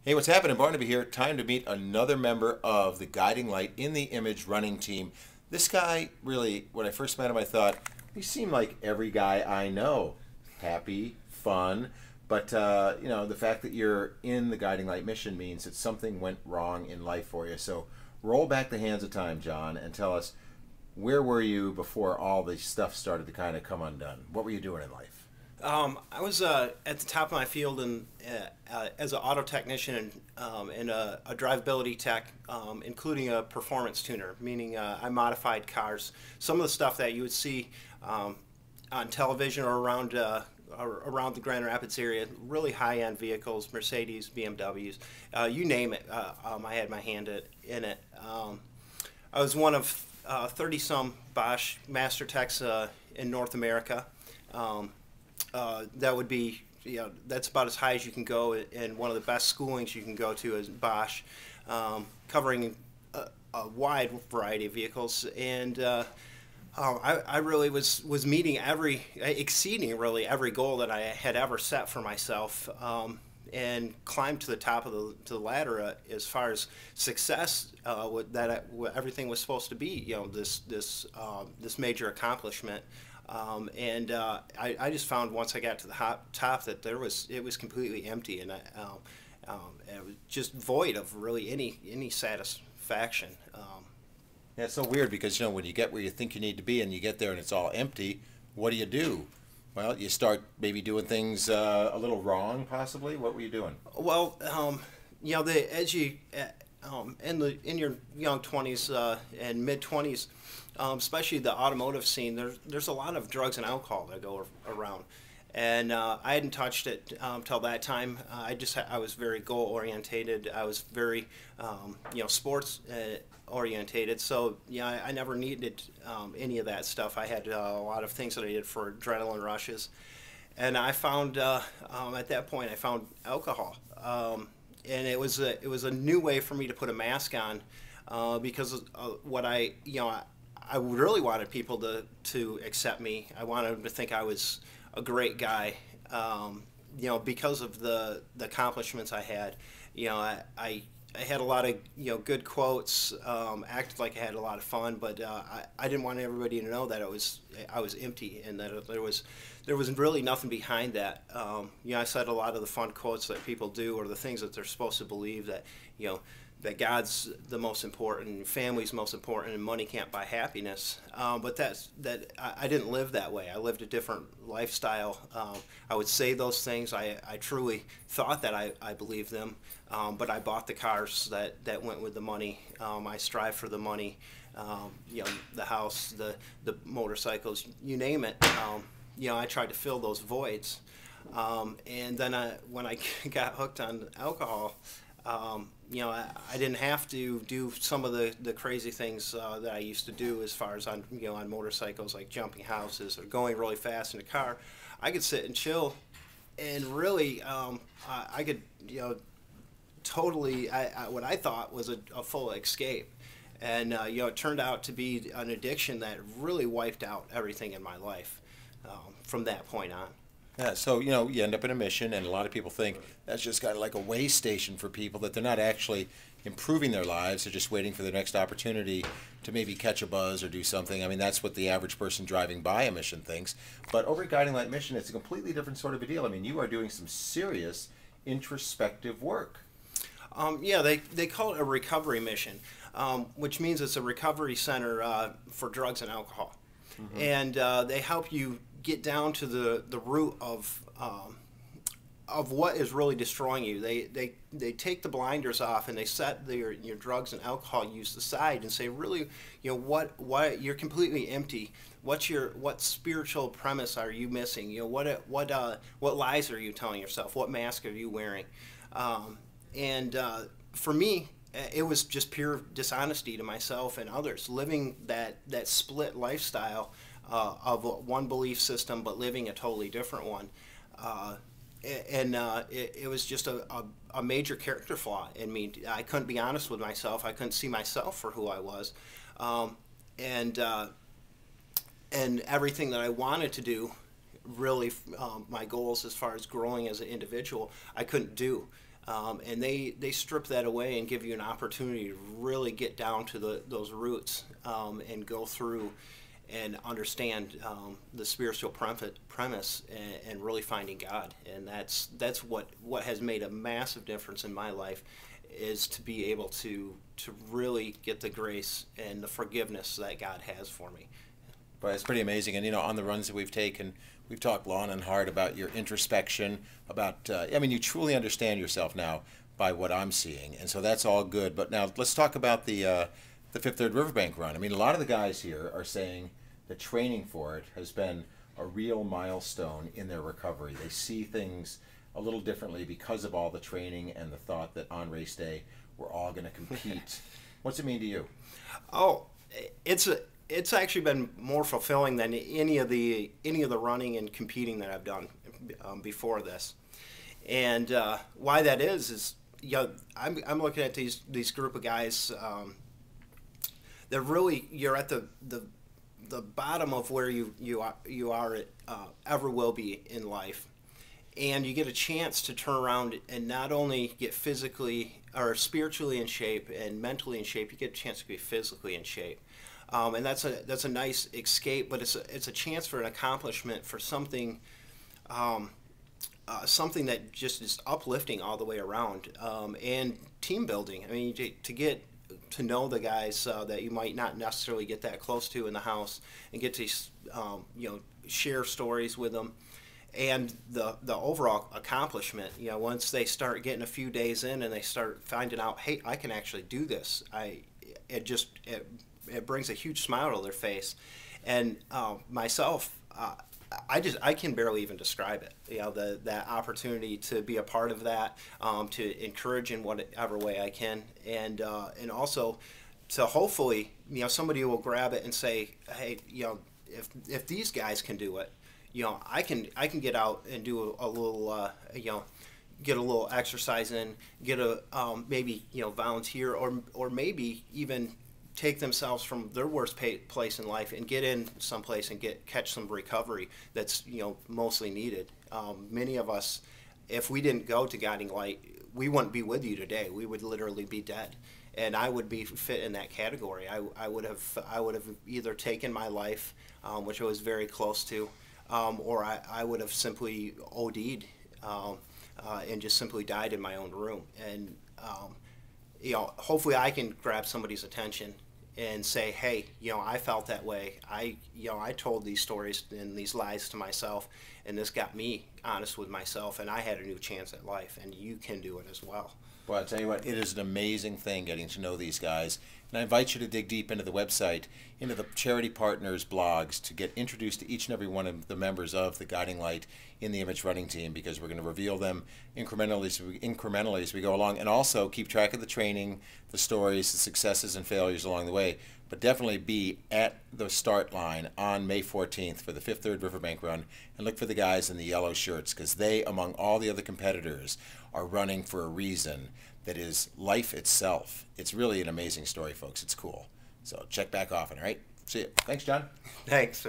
Hey, what's happening? Barnaby here. Time to meet another member of the Guiding Light in the Image running team. This guy, really, when I first met him, I thought, he seemed like every guy I know. Happy, fun, but the fact that you're in the Guiding Light mission means that something went wrong in life for you. So roll back the hands of time, John, and tell us, where were you before all this stuff started to kind of come undone? What were you doing in life? I was at the top of my field as an auto technician and a drivability tech, including a performance tuner, meaning I modified cars. Some of the stuff that you would see on television or around the Grand Rapids area, really high-end vehicles, Mercedes, BMWs, you name it. I had my hand in it. I was one of 30-some Bosch master techs in North America. That would be, that's about as high as you can go, and one of the best schoolings you can go to is Bosch, covering a wide variety of vehicles. And I really was meeting exceeding really every goal that I had ever set for myself, and climbed to the top of the ladder as far as success. Everything was supposed to be, this major accomplishment. I just found once I got to the top that it was completely empty, and it was just void of really any satisfaction. Yeah, it's so weird because when you get where you think you need to be and you get there and it's all empty, what do? Well, you start maybe doing things a little wrong, possibly. What were you doing? Well, in your young 20s and mid 20s, especially the automotive scene, there's a lot of drugs and alcohol that go around, and I hadn't touched it till that time. I was very goal orientated. I was very sports orientated. So I never needed any of that stuff. I had a lot of things that I did for adrenaline rushes, and I found at that point I found alcohol. And it was a new way for me to put a mask on, because what I really wanted people to accept me. I wanted them to think I was a great guy, because of the accomplishments I had. I had a lot of good quotes, acted like I had a lot of fun, but I didn't want everybody to know that I was empty and that there was really nothing behind that. I said a lot of the fun quotes that people do, or the things that they're supposed to believe, that that God's the most important, family's most important, and money can't buy happiness. But I didn't live that way. I lived a different lifestyle. I would say those things. I truly thought that I believed them, but I bought the cars that went with the money. I strived for the money, the house, the motorcycles, you name it. I tried to fill those voids. And then when I got hooked on alcohol, I didn't have to do some of the crazy things that I used to do as far as on motorcycles, like jumping houses or going really fast in a car. I could sit and chill, and really I could totally what I thought was a full escape, and it turned out to be an addiction that really wiped out everything in my life from that point on. Yeah, so you end up in a mission, and a lot of people think that's just kind of like a way station for people, that they're not actually improving their lives. They're just waiting for the next opportunity to maybe catch a buzz or do something. I mean, that's what the average person driving by a mission thinks. But over at Guiding Light Mission, it's a completely different sort of a deal. I mean, you are doing some serious introspective work. They call it a recovery mission, which means it's a recovery center for drugs and alcohol. Mm-hmm. And they help you get down to the root of what is really destroying you. They take the blinders off, and they set your drugs and alcohol use aside and say, really, what you're completely empty. What spiritual premise are you missing? What lies are you telling yourself? What mask are you wearing? For me, it was just pure dishonesty to myself and others, living that split lifestyle of one belief system, but living a totally different one. It was just a major character flaw in me. I couldn't be honest with myself. I couldn't see myself for who I was. And everything that I wanted to do, really, my goals as far as growing as an individual, I couldn't do. And they strip that away and give you an opportunity to really get down to those roots and go through and understand the spiritual premise and really finding God. And that's what has made a massive difference in my life, is to be able to really get the grace and the forgiveness that God has for me. But it's pretty amazing. And, on the runs that we've taken, we've talked long and hard about your introspection, about, you truly understand yourself now by what I'm seeing. And so that's all good. But now let's talk about the Fifth Third Riverbank run. A lot of the guys here are saying that training for it has been a real milestone in their recovery. They see things a little differently because of all the training and the thought that on race day we're all going to compete. What's it mean to you? Oh, it's actually been more fulfilling than any of the running and competing that I've done before this. And why that is I'm looking at these group of guys. They're really, you're at the bottom of where you are ever will be in life. And you get a chance to turn around and not only get physically or spiritually in shape and mentally in shape, you get a chance to be physically in shape. And that's a nice escape, but it's a chance for an accomplishment, for something something that just is uplifting all the way around, and team building. To get to know the guys that you might not necessarily get that close to in the house, and get to share stories with them. And the overall accomplishment, once they start getting a few days in and they start finding out, hey, I can actually do this. It brings a huge smile to their face. And myself, I can barely even describe it. That opportunity to be a part of that, to encourage in whatever way I can, and also to hopefully somebody will grab it and say, hey, if these guys can do it, I can get out and do a little, get a little exercise in, get a maybe volunteer, or maybe even take themselves from their worst place in life and get in someplace and catch some recovery that's mostly needed. Many of us, if we didn't go to Guiding Light, we wouldn't be with you today. We would literally be dead. And I would be fit in that category. I would have either taken my life, which I was very close to, or I would have simply OD'd and just simply died in my own room. And hopefully I can grab somebody's attention and say, hey, I felt that way. I told these stories and these lies to myself, and this got me honest with myself, and I had a new chance at life, and you can do it as well. Well, I'll tell you what, it is an amazing thing getting to know these guys. And I invite you to dig deep into the website, into the charity partners blogs, to get introduced to each and every one of the members of the Guiding Light in the Image running team, because we're going to reveal them incrementally as we go along, and also keep track of the training, the stories, the successes and failures along the way. But definitely be at the start line on May 14th for the Fifth Third Riverbank Run, and look for the guys in the yellow shirts, because they, among all the other competitors, are running for a reason that is life itself. It's really an amazing story, folks. It's cool. So check back often, all right? See you. Thanks, John. Thanks.